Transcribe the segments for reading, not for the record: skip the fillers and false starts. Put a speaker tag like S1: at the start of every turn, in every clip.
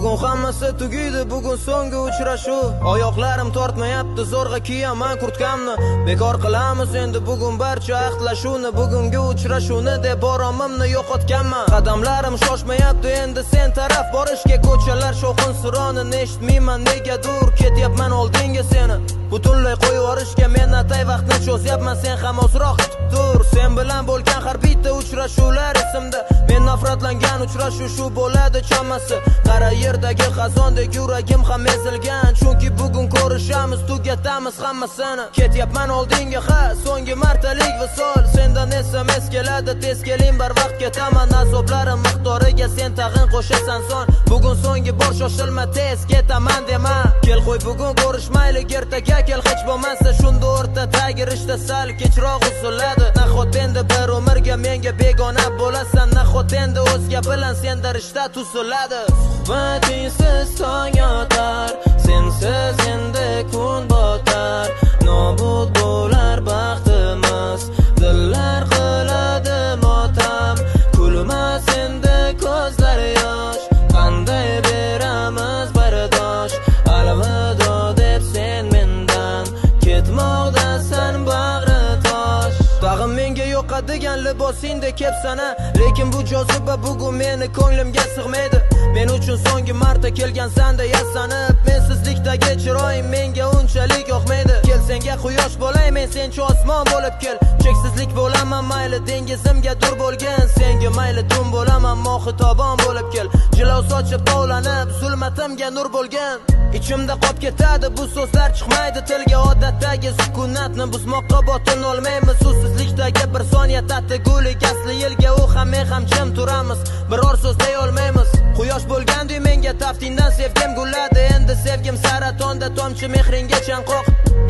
S1: Bugun hammasi tugaydi, bugun so'nggi uchrashuv. Oyoqlarim tortmayapti, zo'rg'a kiyaman kurtkamni. Bekor qilamiz endi bugun barcha ahdlashuvni. Bugungi uchrashuvni deb oromimni yo'qotganman. Qadamlarim shoshmayapti endi sen taraf borishga. Ko'chalar shovqin suroni eshitmayman negadur. Ketyapman oldinga seni butunlay qo'yib yuborishga. Men atay vaqtni cho'zyapman, sen ham ozroq kutib tur. Sen bilan bo'lgan har bitta uchrashuvlar esimda. Men nafratlangan uchrashuv shu bo'ladi chamasi. Qara yerdagi xazondek yuragim ham ezilgan. Chunki bugun ko'rishamiz, tugatamiz hammasini. Ketyapman oldinga, ha, so'nggi martalik visol. Sendan SMS keladi, tez keling barvaqt ketaman. Azoblarim miqdoriga sen tag'in qo'shasan son. Bugun so'nggi bor, shoshilma, tez ketaman dema. Kel qo'y bugun ko'rishmaylik, ertaga kel hech bo'lmasa. Shunda o'rtadagi rishta sal kechroq uziladi. Nahot endi bir umrga menga begona bo'lasan. Nahot endi o'zga bilan senda rishta tuziladi. Suhbatinsiz tong yotar, sensiz endi kun botar. Nobud bo'lar baxtimiz, dillar qiladi motam. Kulmas endi ko'zlar yosh, qanday beramiz bardosh. Alvido deb sen mendan ketmoqdasan bag'ri tosh. Tag'in menga yoqadigan libosingda kepsana, lekin bu joziba bugun meni ko'nglimga sig'maydi. Men uchun so'nggi marta kelgansanda yasanib, mensizlikdagi chiroying menga unchalik yoqmaydi. Kel senga quyosh bo'lay, men sencha osmon bo'lib kel. Cheksizlik bo'laman mayli dengizimga dur bo'lgan, senga mayli tun bo'laman mohitobon bo'lib kel. Jilov sochib tovlanib, zulmatimga nur bo'lgan. Ichimda qolib ketadi bu so'zlar chiqmaydi tilga. Odatdagi sukunatni buzmoqqa botin olmaymiz. Susizlikdagi bir soniya tatigulik, asli yilga u ham men ham jim turamiz. Biror so'z deya olmaymiz. Quyosh bo'lgandi menga taftingdan sevgim gulladi. Endi sevgim saratonda tomchi mehringga chanqoq.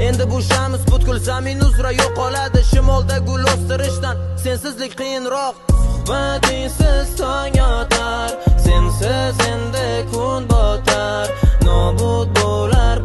S1: Endi bu shamiz butkul zamin uzra yo'qoladi. Shimolda gul o'stirishdan sensizlik qiyinroq. Suhbatinsiz tong yotar, sensiz endi kun botar. Nobud bo'lar